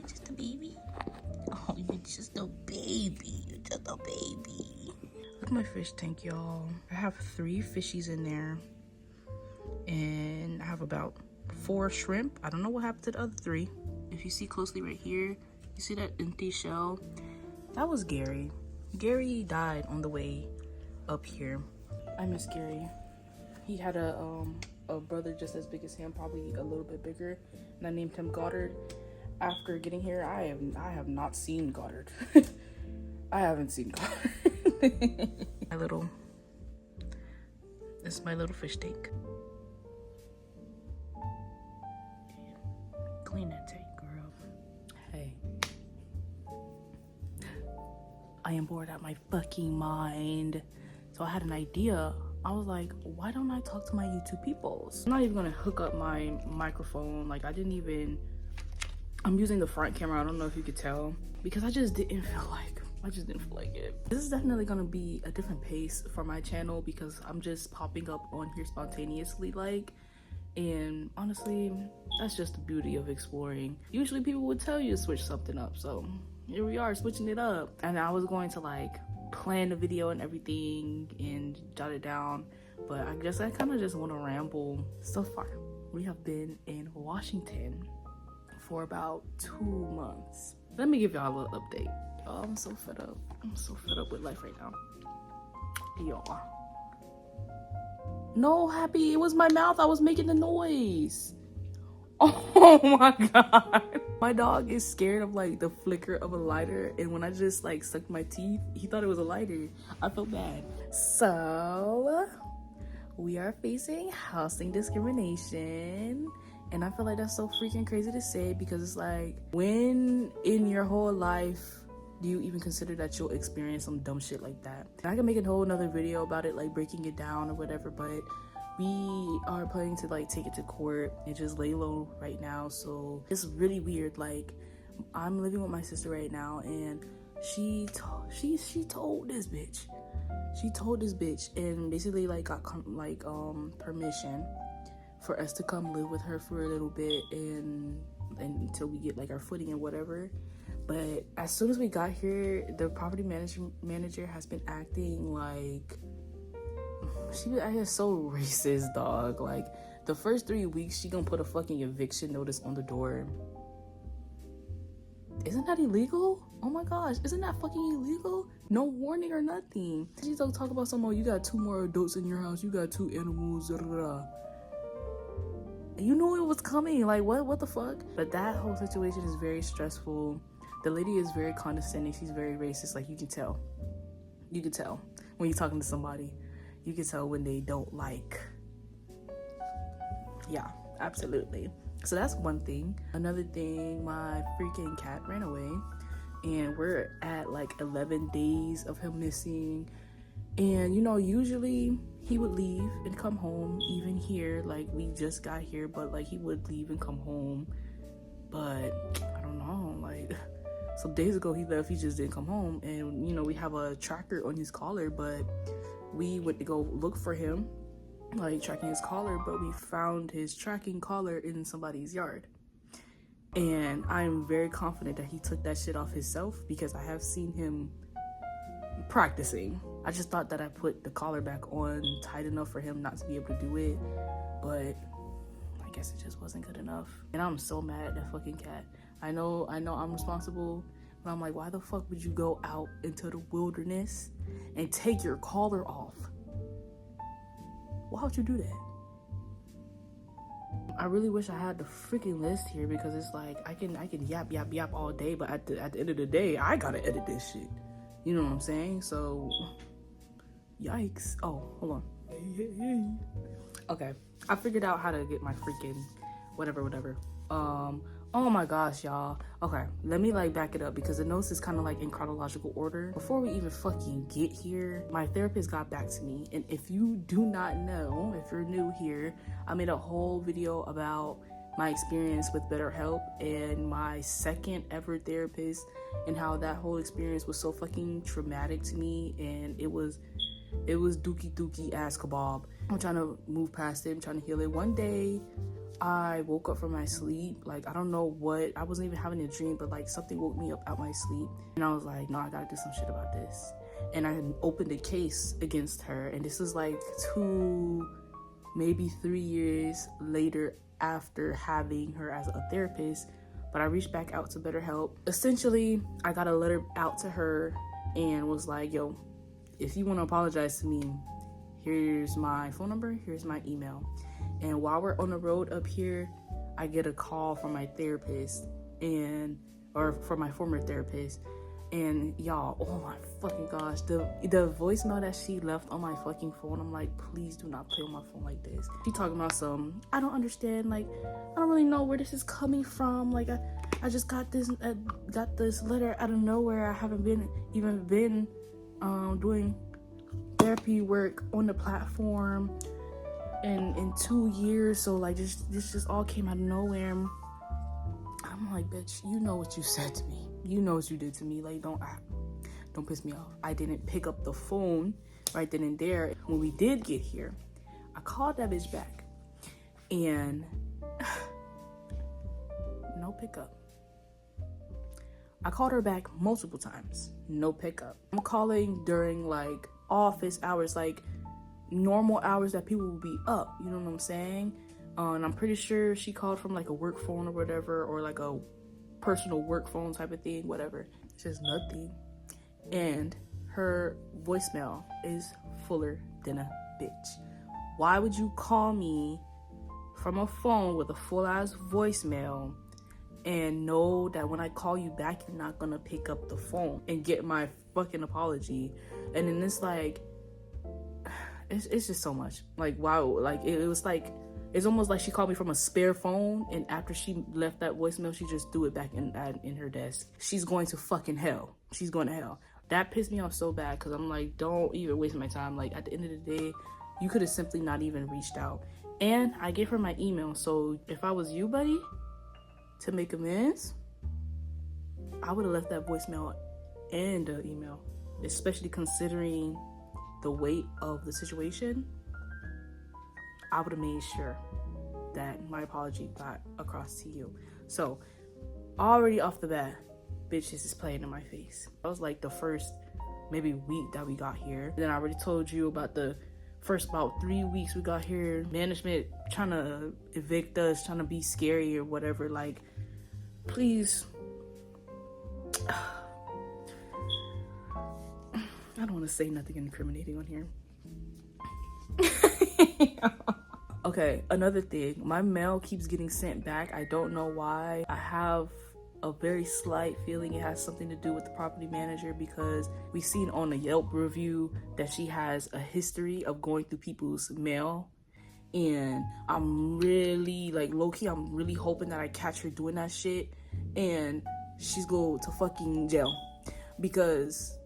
you're just a baby? Oh, you're just a baby. You're just a baby. Look at my fish tank, y'all. I have 3 fishies in there. And I have about 4 shrimp. I don't know what happened to the other 3. If you see closely right here, you see that empty shell? That was Gary. Gary died on the way up here. I miss Gary. He had a brother just as big as him, probably a little bit bigger, and I named him Goddard. After getting here, I have not seen Goddard. I haven't seen Goddard. This is my little fish tank. Clean that tank, girl. Hey. I am bored out my fucking mind. So I had an idea. I was like, why don't I talk to my YouTube peoples? I'm not even gonna hook up my microphone. Like, I'm using the front camera. I don't know if you could tell, because I just didn't feel like it. This is definitely gonna be a different pace for my channel because I'm just popping up on here spontaneously, and honestly, that's just the beauty of exploring. Usually people would tell you to switch something up, so here we are switching it up. And I was going to plan the video and everything and jot it down, but I guess I kind of just want to ramble. So far, we have been in Washington for about 2 months. Let me give y'all a little update. Oh, I'm so fed up. I'm so fed up with life right now. Y'all. No, Happy, it was my mouth. I was making the noise. Oh my god. My dog is scared of the flicker of a lighter, and when I just sucked my teeth, he thought it was a lighter. I felt bad. So we are facing housing discrimination, and I feel like that's so freaking crazy to say, because it's when in your whole life do you even consider that you'll experience some dumb shit like that? And I can make a whole another video about it, breaking it down or whatever, but we are planning to take it to court and just lay low right now. So it's really weird. I'm living with my sister right now, and she told this bitch. She told this bitch and basically got permission for us to come live with her for a little bit and until we get our footing and whatever. But as soon as we got here, the property manager has been acting I guess so racist, dog. The first 3 weeks, she gonna put a fucking eviction notice on the door. Isn't that illegal? Oh my gosh, isn't that fucking illegal? No warning or nothing. She's talk about you got 2 more adults in your house, you got 2 animals, da, da, da. You knew it was coming. What the fuck? But that whole situation is very stressful. The lady is very condescending. She's very racist. You can tell. You can tell when you're talking to somebody. You can tell when they don't Yeah, absolutely. So that's one thing. Another thing, my freaking cat ran away, and we're at 11 days of him missing. And usually he would leave and come home. Even here, we just got here, but he would leave and come home. But I don't know, some days ago he left, he just didn't come home. And we have a tracker on his collar, but we went to go look for him, tracking his collar, but we found his tracking collar in somebody's yard. And I'm very confident that he took that shit off himself, because I have seen him practicing. I just thought that I put the collar back on tight enough for him not to be able to do it, but I guess it just wasn't good enough. And I'm so mad at that fucking cat. I know I'm responsible, but I'm why the fuck would you go out into the wilderness and take your collar off? Why would you do that? I really wish I had the freaking list here, because it's I can yap all day, but at the end of the day, I gotta edit this shit. You know what I'm saying? So, yikes. Oh, hold on. Okay, I figured out how to get my freaking whatever. Oh my gosh, y'all. Okay, let me back it up, because the notes is kind of in chronological order. Before we even fucking get here, my therapist got back to me. And if you do not know, if you're new here, I made a whole video about my experience with BetterHelp and my second ever therapist, and how that whole experience was so fucking traumatic to me. And it was dookie ass kebab. I'm trying to move past it. I'm trying to heal it. One day I woke up from my sleep. Like, I don't know what, I wasn't even having a dream, but like something woke me up out my sleep. And I was like, no, I gotta do some shit about this. And I opened a case against her. And this is like 2, maybe 3 years later after having her as a therapist. But I reached back out to BetterHelp. Essentially, I got a letter out to her and was like, yo, if you want to apologize to me, here's my phone number, here's my email. And while we're on the road up here, I get a call from my therapist or from my former therapist. And y'all, oh my fucking gosh, the voicemail that she left on my fucking phone, I'm like, please do not play on my phone like this. She talking about I don't understand, like, I don't really know where this is coming from. Like, I just got this letter out of nowhere. I haven't been doing therapy work on the platform in 2 years, so like this just all came out of nowhere. I'm like, bitch, you know what you said to me, you know what you did to me. Like, don't piss me off. I didn't pick up the phone right then and there. When we did get here, I called that bitch back and no pickup. I called her back multiple times, no pickup. I'm calling during like office hours, like normal hours that people will be up, you know what I'm saying? And I'm pretty sure she called from like a work phone or whatever, or like a personal work phone type of thing, whatever. It's just nothing. And her voicemail is fuller than a bitch. Why would you call me from a phone with a full ass voicemail and know that when I call you back, you're not gonna pick up the phone and get my fucking apology? And then it's like, it's just so much. Like, wow, like it was like, it's almost like she called me from a spare phone, and after she left that voicemail, she just threw it back in her desk. She's going to fucking hell. She's going to hell. That pissed me off so bad, because I'm like, don't even waste my time. Like, at the end of the day, you could have simply not even reached out. And I gave her my email, so if I was you, buddy, to make amends, I would have left that voicemail and the email, especially considering the weight of the situation. I would have made sure that my apology got across to you. So already off the bat, bitches is playing in my face. That was like the first maybe week that we got here. Then I already told you about the first about 3 weeks we got here. Management trying to evict us, trying to be scary or whatever. Like, please. I don't want to say nothing incriminating on here. Okay, another thing, my mail keeps getting sent back. I don't know why. I have a very slight feeling it has something to do with the property manager, because we've seen on a Yelp review that she has a history of going through people's mail. And I'm really, like, low-key, I'm really hoping that I catch her doing that shit and she's go to fucking jail. Because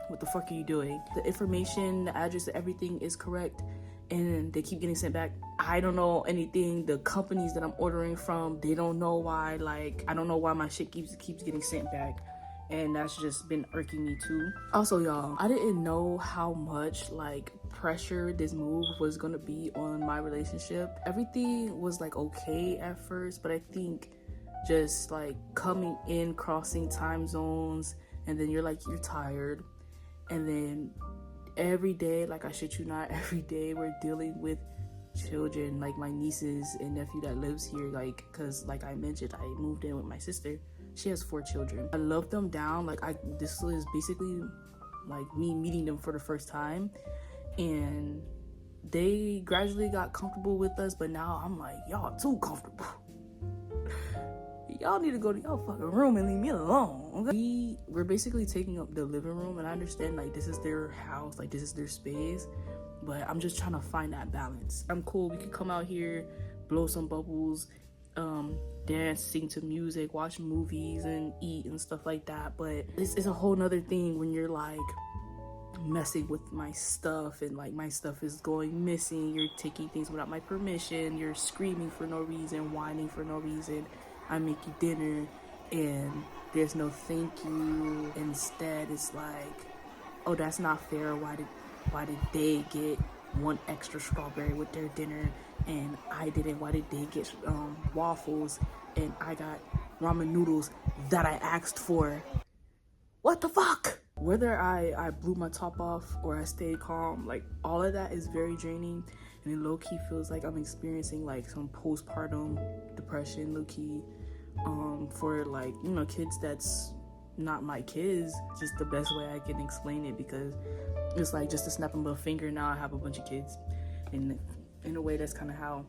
what the fuck are you doing? The information, the address, everything is correct, and they keep getting sent back. I don't know anything. The companies that I'm ordering from, they don't know why. Like, I don't know why my shit keeps getting sent back, and that's just been irking me too. Also, y'all, I didn't know how much like pressure this move was gonna be on my relationship. Everything was like okay at first, but I think just like coming in, crossing time zones, and then you're tired, and then every day, like, I shit you not, every day we're dealing with children, like my nieces and nephew that lives here, like, because like I mentioned, I moved in with my sister. She has 4 children. I love them down. Like, this is basically like me meeting them for the first time, and they gradually got comfortable with us, but now I'm like, y'all too comfortable. Y'all need to go to y'all fucking room and leave me alone, okay? We're basically taking up the living room, and I understand, like, this is their house, like, this is their space, but I'm just trying to find that balance. I'm cool, we could come out here, blow some bubbles, dance, sing to music, watch movies, and eat and stuff like that, but this is a whole nother thing when you're, like, messing with my stuff, and, like, my stuff is going missing, you're taking things without my permission, you're screaming for no reason, whining for no reason. I make you dinner and there's no thank you. Instead, it's like, oh, that's not fair. Why did they get 1 extra strawberry with their dinner and I didn't. Why did they get waffles and I got ramen noodles that I asked for? What the fuck? Whether I blew my top off or I stayed calm, like all of that is very draining, and it low-key feels like I'm experiencing like some postpartum depression, low-key, for like, you know, kids that's not my kids. Just the best way I can explain it, because it's like just a snap of a finger, now I have a bunch of kids, and in a way that's kind of how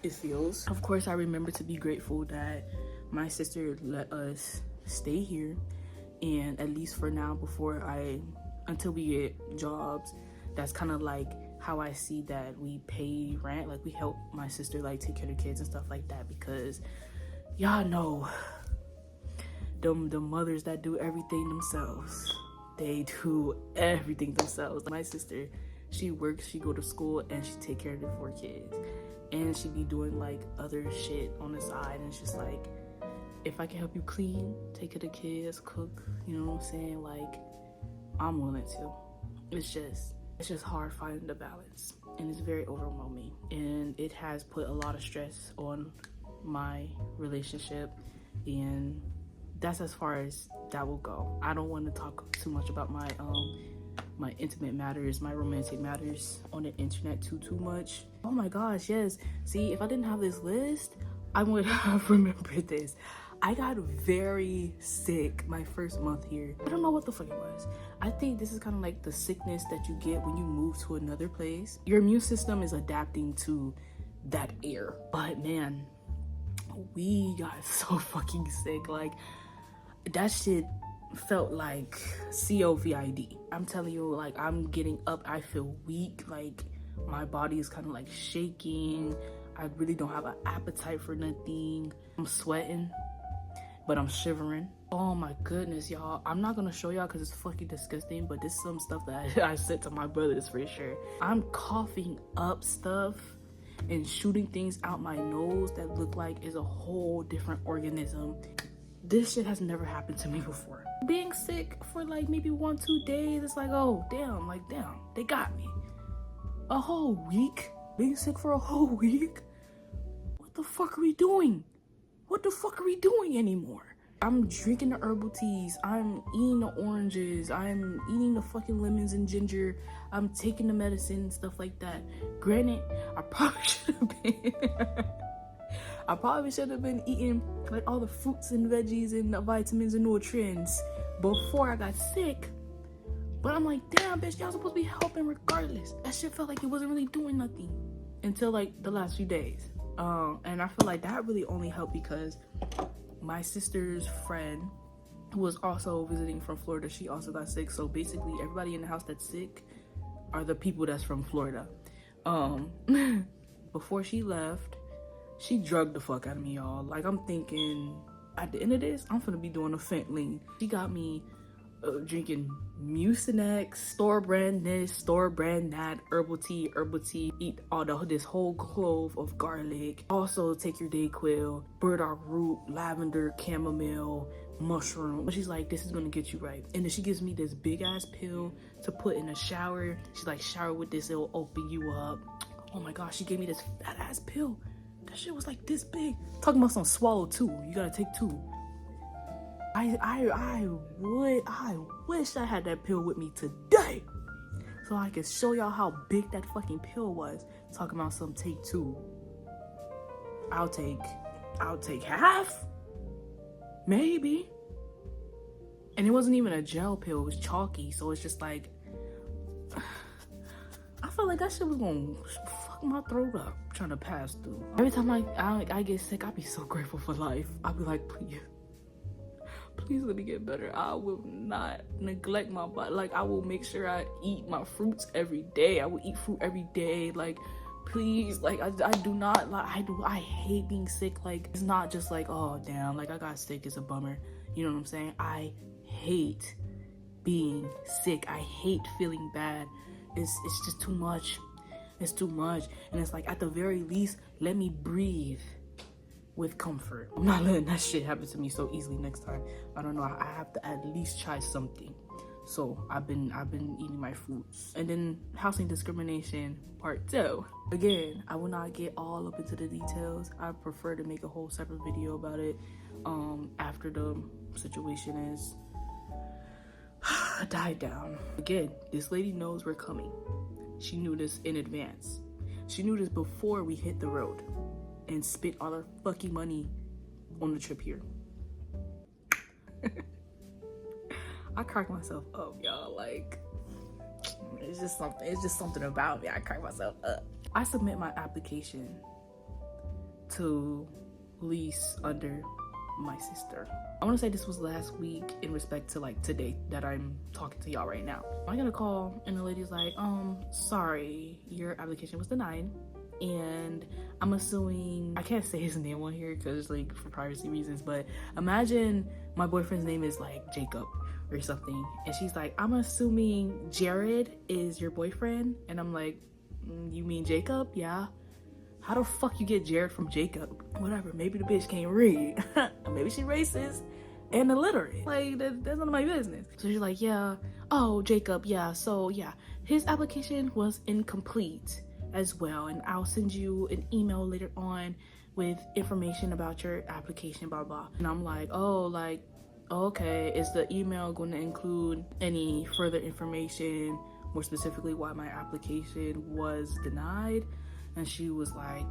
it feels. Of course, I remember to be grateful that my sister let us stay here, and at least for now, until we get jobs, that's kind of like how I see that we pay rent. Like we help my sister like take care of the kids and stuff like that, because y'all know the mothers that do everything themselves, they do everything themselves. My sister, she works, she go to school, and she take care of the 4 kids, and she be doing like other shit on the side, and it's just like, if I can help you clean, take care of the kids, cook, you know what I'm saying, like I'm willing to. It's just hard finding the balance, and it's very overwhelming, and it has put a lot of stress on my relationship, and that's as far as that will go. I don't want to talk too much about my my intimate matters, my romantic matters on the internet too much. Oh my gosh, yes. See, if I didn't have this list, I would have remembered this. I got very sick my first month here. I don't know what the fuck it was. I think this is kind of like the sickness that you get when you move to another place. Your immune system is adapting to that air. But man, we got so fucking sick. Like, that shit felt like COVID. I'm telling you, like, I'm getting up, I feel weak, like my body is kind of like shaking. I really don't have an appetite for nothing. I'm sweating, but I'm shivering. Oh my goodness, y'all. I'm not gonna show y'all because it's fucking disgusting, but this is some stuff that I said to my brothers for sure. I'm coughing up stuff and shooting things out my nose that look like it's a whole different organism. This shit has never happened to me before. Being sick for like maybe 1-2 days, it's like, oh damn, like damn, they got me. A whole week? Being sick for a whole week? What the fuck are we doing? What the fuck are we doing anymore? I'm drinking the herbal teas, I'm eating the oranges, I'm eating the fucking lemons and ginger, I'm taking the medicine and stuff like that. Granted, I probably should have been eating like all the fruits and veggies and the vitamins and nutrients before I got sick. But I'm like, damn, bitch, y'all supposed to be helping regardless. That shit felt like it wasn't really doing nothing until like the last few days. And I feel like that really only helped because my sister's friend, who was also visiting from Florida, she also got sick. So basically everybody in the house that's sick are the people that's from Florida. Before she left, she drugged the fuck out of me, y'all. Like, I'm thinking at the end of this, I'm finna be doing a fentanyl. She got me drinking Mucinex, store brand this, store brand that, herbal tea, eat this whole clove of garlic. Also take your Dayquil, burdock root, lavender, chamomile, mushroom. But she's like, this is gonna get you right. And then she gives me this big ass pill to put in a shower. She's like, shower with this, it'll open you up. Oh my gosh, she gave me this fat ass pill. That shit was like this big. Talking about some swallow 2. You gotta take 2. I wish I had that pill with me today, so I could show y'all how big that fucking pill was. Talking about some take 2. I'll take half, maybe. And it wasn't even a gel pill, it was chalky, so it's just like, I felt like that shit was gonna fuck my throat up trying to pass through. Every time I get sick, I be so grateful for life. I be like, please let me get better. I will not neglect my body. Like, I will make sure I eat my fruits every day. I will eat fruit every day. Like, please, like, I do not, like, I hate being sick. Like, it's not just like, oh damn, like I got sick, it's a bummer. You know what I'm saying? I hate being sick. I hate feeling bad. It's just too much. It's too much. And it's like, at the very least, let me breathe with comfort. I'm not letting that shit happen to me so easily next time. I don't know, I have to at least try something So I've been eating my fruits. And then housing discrimination part 2. Again, I will not get all up into the details. I prefer to make a whole separate video about it after the situation is died down. Again, this lady knows we're coming. She knew this in advance. She knew this before we hit the road and spent all our fucking money on the trip here. I crack myself up, y'all. Like, it's just something about me. I crack myself up. I submit my application to lease under my sister. I want to say this was last week in respect to like today that I'm talking to y'all right now. I got a call and the lady's like, sorry, your application was denied. And I'm assuming, I can't say his name on here because like for privacy reasons, but imagine my boyfriend's name is like Jacob or something, and she's like, I'm assuming Jared is your boyfriend. And I'm like, you mean Jacob? Yeah. How the fuck you get Jared from Jacob? Whatever, maybe the bitch can't read. Maybe she racist and illiterate. Like, that's none of my business. So she's like, yeah, oh, Jacob, yeah, so yeah, his application was incomplete as well, and I'll send you an email later on with information about your application, blah blah. And I'm like, oh, like, okay, is the email going to include any further information, more specifically why my application was denied? And she was like,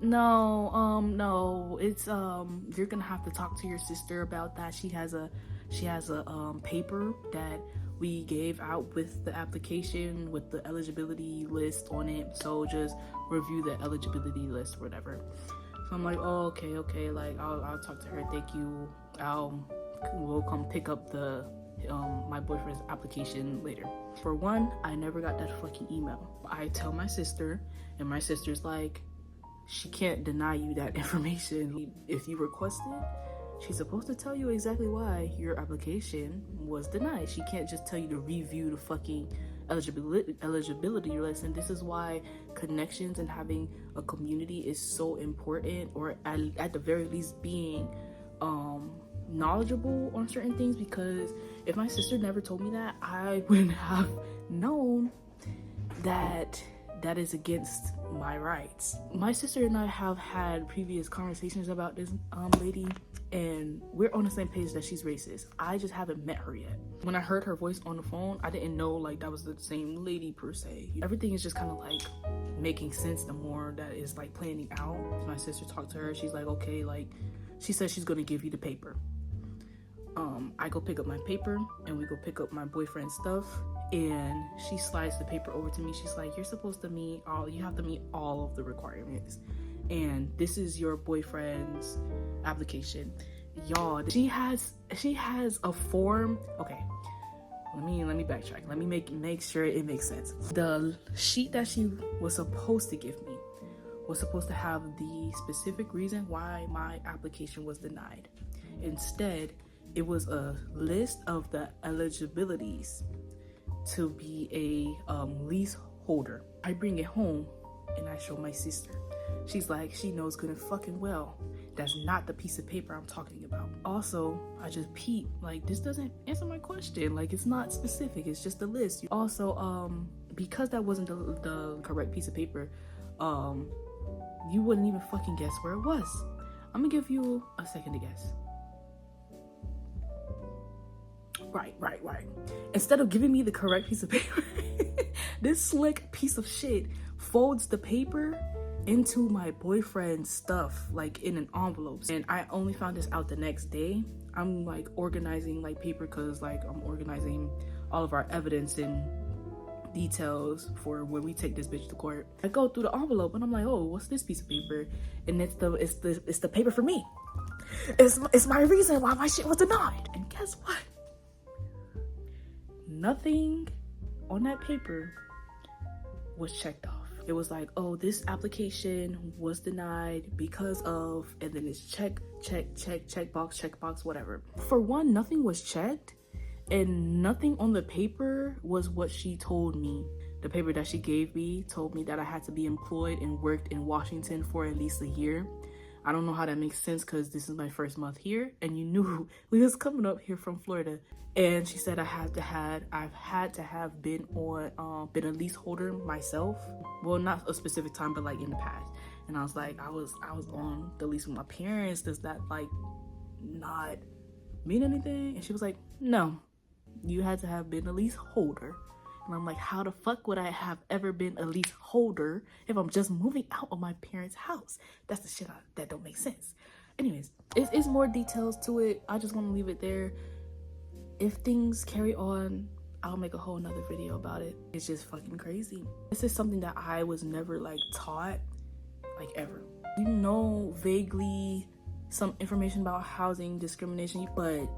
no, it's you're gonna have to talk to your sister about that. She has a paper that we gave out with the application with the eligibility list on it, so just review the eligibility list or whatever. So I'm like, oh, okay, like I'll talk to her, thank you. We'll come pick up the my boyfriend's application later. For one, I never got that fucking email. I tell my sister, and my sister's like, she can't deny you that information. If you request it, she's supposed to tell you exactly why your application was denied. She can't just tell you to review the fucking eligibility list. And this is why connections and having a community is so important, or at the very least being knowledgeable on certain things, because if my sister never told me that, I wouldn't have known that that is against my rights. My sister and I have had previous conversations about this lady, and we're on the same page that she's racist. I just haven't met her yet. When I heard her voice on the phone, I didn't know like that was the same lady per se. Everything is just kind of like making sense the more that is like planning out. My sister talked to her, she's like, okay, like she said she's gonna give you the paper. I go pick up my paper and we go pick up my boyfriend's stuff, and she slides the paper over to me. She's like, you have to meet all of the requirements, and this is your boyfriend's application. Y'all, she has a form. Okay, let me backtrack. Let me make sure it makes sense. The sheet that she was supposed to give me was supposed to have the specific reason why my application was denied. Instead, it was a list of the eligibilities to be a leaseholder. I bring it home and I show my sister. She's like, she knows good and fucking well that's not the piece of paper I'm talking about. Also, I just peep, like, this doesn't answer my question. Like, it's not specific, it's just a list. Also, because that wasn't the correct piece of paper, you wouldn't even fucking guess where it was. I'm gonna give you a second to guess. Right. Instead of giving me the correct piece of paper, this slick piece of shit folds the paper into my boyfriend's stuff, like in an envelope. And I only found this out the next day. I'm like organizing like paper, cause like I'm organizing all of our evidence and details for when we take this bitch to court. I go through the envelope and I'm like, oh, what's this piece of paper? And it's the paper for me. It's my reason why my shit was denied. And guess what? Nothing on that paper was checked off. It was like, oh, this application was denied because of, and then it's check box, whatever. For one, nothing was checked, and nothing on the paper was what she told me. The paper that she gave me told me that I had to be employed and worked in Washington for at least a year. I don't know how that makes sense because this is my first month here, and you knew we was coming up here from Florida. And she said I've had to have been on been a leaseholder myself. Well, not a specific time, but like in the past. And I was like, I was on the lease with my parents. Does that like not mean anything? And she was like, no, you had to have been a leaseholder. And I'm like, how the fuck would I have ever been a leaseholder if I'm just moving out of my parents' house? That's the shit that don't make sense. Anyways, it's more details to it. I just want to leave it there. If things carry on, I'll make a whole nother video about it. It's just fucking crazy. This is something that I was never like taught, like ever. You know vaguely some information about housing discrimination, but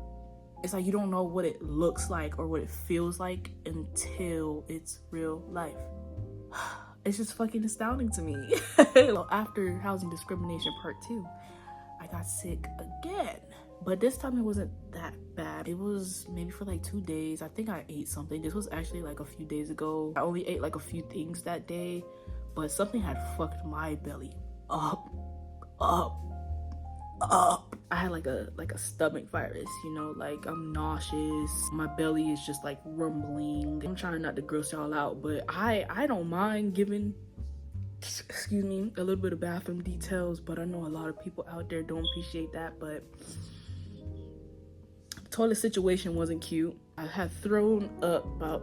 it's like you don't know what it looks like or what it feels like until it's real life. It's just fucking astounding to me. So after housing discrimination part 2, I got sick again. But this time it wasn't that bad. It was maybe for like 2 days. I think I ate something. This was actually like a few days ago. I only ate like a few things that day, but something had fucked my belly up. I had like a stomach virus, you know, like I'm nauseous, my belly is just like rumbling. I'm trying not to gross y'all out, but I don't mind giving, excuse me, a little bit of bathroom details, but I know a lot of people out there don't appreciate that. But the toilet situation wasn't cute. I had thrown up about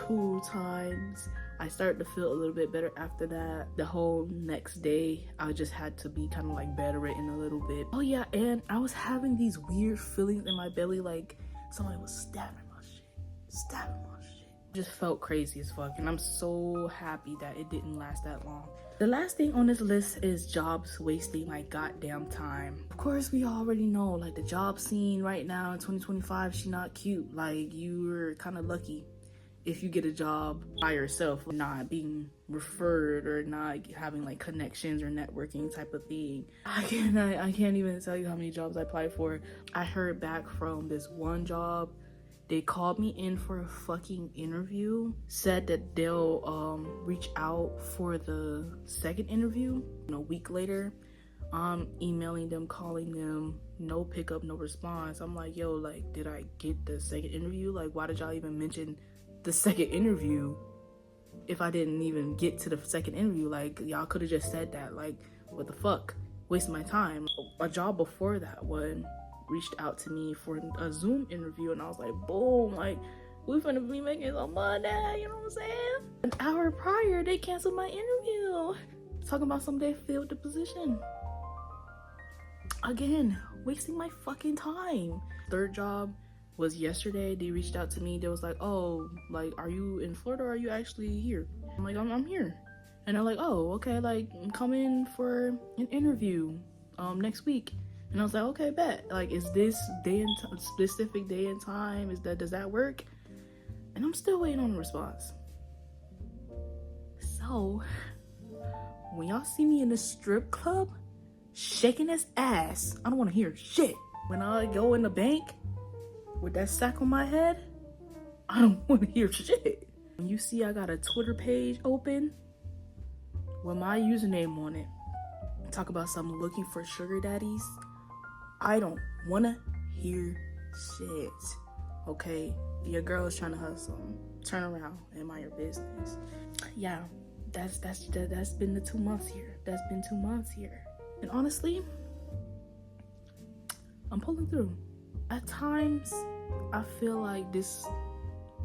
2 times. I started to feel a little bit better after that. The whole next day, I just had to be kind of like bedridden a little bit. Oh yeah, and I was having these weird feelings in my belly, like somebody was stabbing my shit. Just felt crazy as fuck, and I'm so happy that it didn't last that long. The last thing on this list is jobs wasting my goddamn time. Of course, we already know, like the job scene right now in 2025, she not cute. Like you're kind of lucky if you get a job by yourself, not being referred or not having like connections or networking type of thing. I can't even tell you how many jobs I applied for. I heard back from this one job. They called me in for a fucking interview, said that they'll reach out for the second interview. A week later, I'm emailing them, calling them, no pickup, no response. I'm like, yo, like, did I get the second interview? Like, why did y'all even mention the second interview if I didn't even get to the second interview? Like, y'all could have just said that. Like, what the fuck? Wasting my time. A job before that one reached out to me for a Zoom interview, and I was like, boom, like, we finna be making some money, you know what I'm saying? An hour prior, they canceled my interview. Talking about some they filled the position. Again, wasting my fucking time. Third job was yesterday. They reached out to me. They was like, oh, like, are you in Florida or are you actually here? I'm like, I'm here. And they're like, oh, okay, like, come in for an interview next week. And I was like, okay, bet. Like, is this day and specific day and time? Does that work? And I'm still waiting on a response. So when y'all see me in the strip club shaking this ass, I don't want to hear shit. When I go in the bank with that sack on my head, I don't want to hear shit. When you see I got a Twitter page open with my username on it, talk about something looking for sugar daddies, I don't want to hear shit. Okay, your girl is trying to hustle. Turn around and mind your business. Yeah, that's been the 2 months here. That's been 2 months here. And honestly, I'm pulling through. At times, I feel like this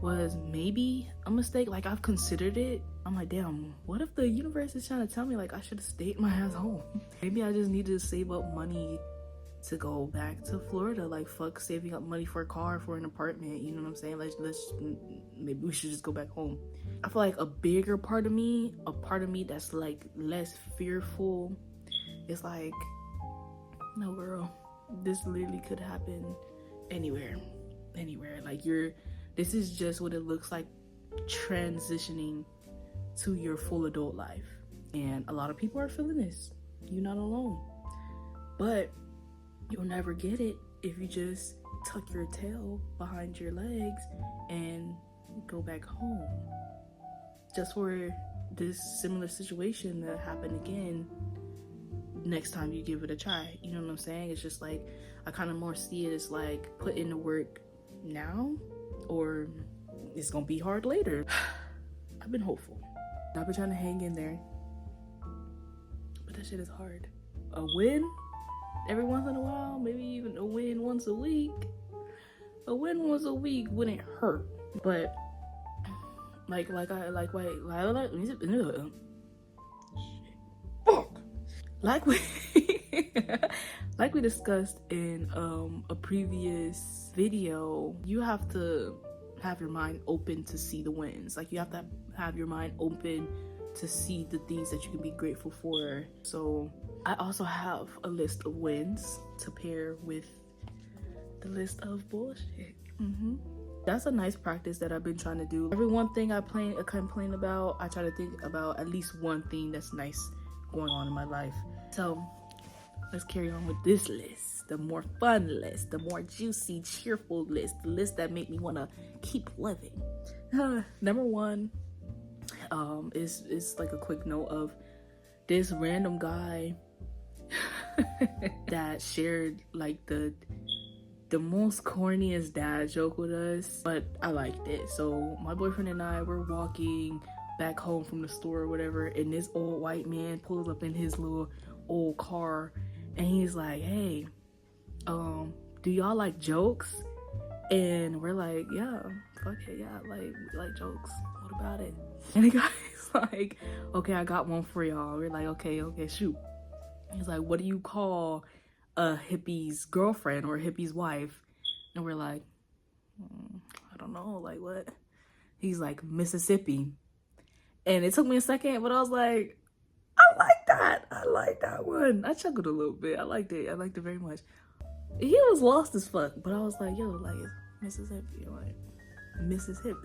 was maybe a mistake. Like, I've considered it. I'm like, damn, what if the universe is trying to tell me like I should have stayed my ass home? Maybe I just need to save up money to go back to Florida. Like, fuck saving up money for a car, for an apartment, you know what I'm saying? Let's maybe we should just go back home. I feel like a bigger part of me, a part of me that's like less fearful, is like, no girl, this literally could happen anywhere. Like, this is just what it looks like transitioning to your full adult life. And a lot of people are feeling this. You're not alone. But you'll never get it if you just tuck your tail behind your legs and go back home. Just for this similar situation to happen again next time you give it a try. You know what I'm saying? It's just like, I kind of more see it as like, put in the work now, or it's gonna be hard later. I've been hopeful. I've been trying to hang in there, but that shit is hard. A win every once in a while, maybe even a win once a week. A win once a week wouldn't hurt, but like we like we discussed in a previous video, you have to have your mind open to see the wins. Like, you have to have your mind open to see the things that you can be grateful for. So I also have a list of wins to pair with the list of bullshit. That's a nice practice that I've been trying to do. Every one thing I complain about, I try to think about at least one thing that's nice going on in my life. So let's carry on with this list, the more fun list, the more juicy, cheerful list, the list that make me want to keep living. Number one is like a quick note of this random guy that shared like the most corniest dad joke with us, but I liked it. So my boyfriend and I were walking back home from the store or whatever, and this old white man pulls up in his little old car, and he's like, "Hey, do y'all like jokes?" And we're like, "Yeah, fuck it, yeah, like we like jokes. What about it?" And the guy's like, "Okay, I got one for y'all." We're like, okay, shoot. He's like, "What do you call a hippie's girlfriend or a hippie's wife?" And we're like, I don't know, like what? He's like, "Mississippi." And it took me a second, but I was like, I like that one. I chuckled a little bit. I liked it very much. He was lost as fuck, but I was like, yo, like, it's Mississippi. I'm like, Mississippi.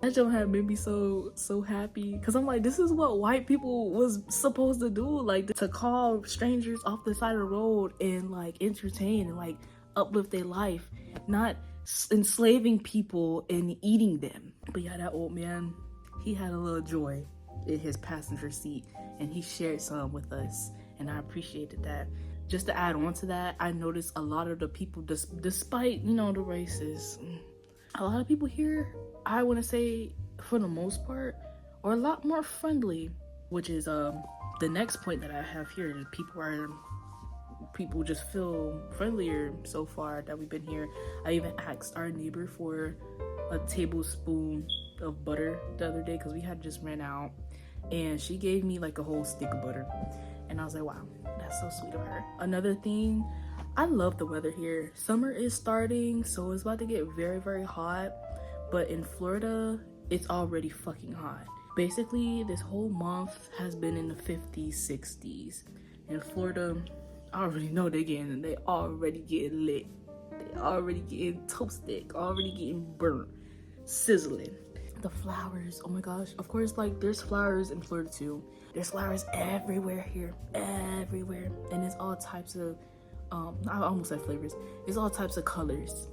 That joke had made me so happy, because I'm like, this is what white people was supposed to do, like, to call strangers off the side of the road and like entertain and like uplift their life, not enslaving people and eating them. But yeah, that old man, he had a little joy in his passenger seat, and he shared some with us, and I appreciated that. Just to add on to that, I noticed a lot of the people, despite, you know, the races, a lot of people here, I want to say for the most part, are a lot more friendly, which is the next point that I have here. People just feel friendlier so far that we've been here. I even asked our neighbor for a tablespoon of butter the other day because we had just ran out, and she gave me like a whole stick of butter, and I was like, wow, that's so sweet of her. Another thing, I love the weather here. Summer is starting, so it's about to get very, very hot, but in Florida, it's already fucking hot. Basically, this whole month has been in the 50s, 60s. In Florida, I already know they already getting lit. They already getting toasted, already getting burnt, sizzling. The flowers, oh my gosh. Of course, like, there's flowers in Florida too. There's flowers everywhere here, everywhere. And it's all types of, I almost said flavors. It's all types of colors.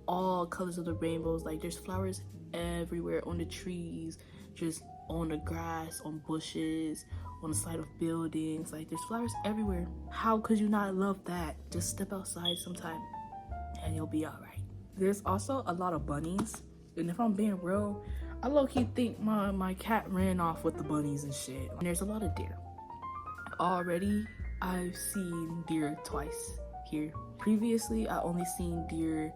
All colors of the rainbows. Like, there's flowers everywhere, on the trees, just on the grass, on bushes, on the side of buildings. Like, there's flowers everywhere. How could you not love that? Just step outside sometime and you'll be all right. There's also a lot of bunnies, and if I'm being real, I low-key think my cat ran off with the bunnies and shit. And there's a lot of deer. Already, I've seen deer twice here. Previously, I only seen deer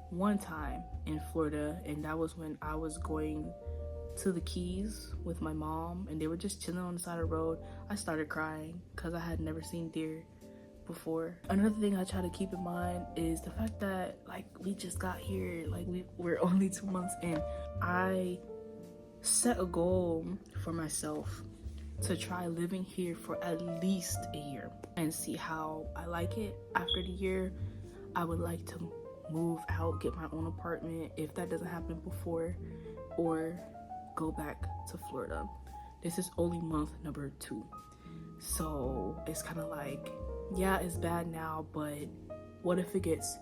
one time in Florida, and that was when I was going to the Keys with my mom, and they were just chilling on the side of the road. I started crying because I had never seen deer before. Another thing I try to keep in mind is the fact that, like, we just got here, like, we're only 2 months in. I set a goal for myself to try living here for at least a year and see how I like it. After the year, I would like to move out, get my own apartment if that doesn't happen before, or go back to Florida. This is only month number 2, so it's kind of like, yeah, it's bad now, but what if it gets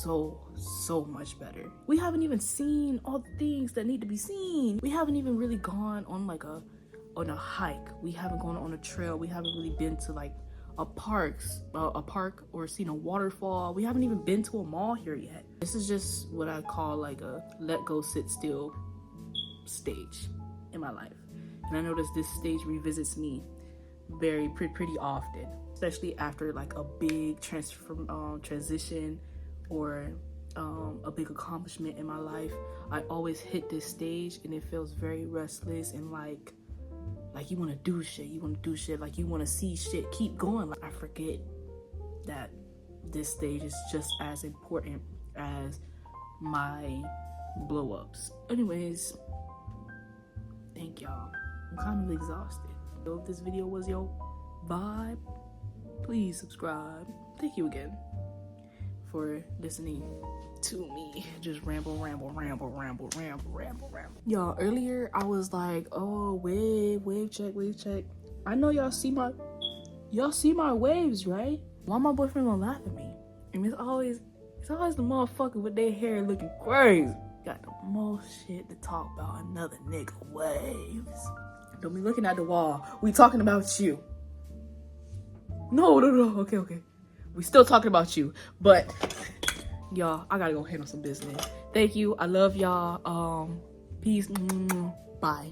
so much better? We haven't even seen all the things that need to be seen. We haven't even really gone on like a on a hike. We haven't gone on a trail. We haven't really been to like a park or seen a waterfall. We haven't even been to a mall here yet. This is just what I call like a let go, sit still stage in my life. And I notice this stage revisits me pretty often, especially after like a big transition or a big accomplishment in my life. I always hit this stage and it feels very restless and like you want to do shit, like you want to see shit keep going. Like I forget that this stage is just as important as my blow ups. Anyways, thank y'all. I'm kind of exhausted. So if this video was your vibe, please subscribe. Thank you again for listening to me just ramble. Y'all, earlier I was like, oh, wave check. I know y'all see my waves, right? Why my boyfriend gonna laugh at me? And it's always the motherfucker with their hair looking crazy. Got the most shit to talk about, another nigga waves. Don't be looking at the wall. We talking about you. No. Okay. We still talking about you, but y'all, I gotta go handle some business. Thank you. I love y'all. Peace. Bye.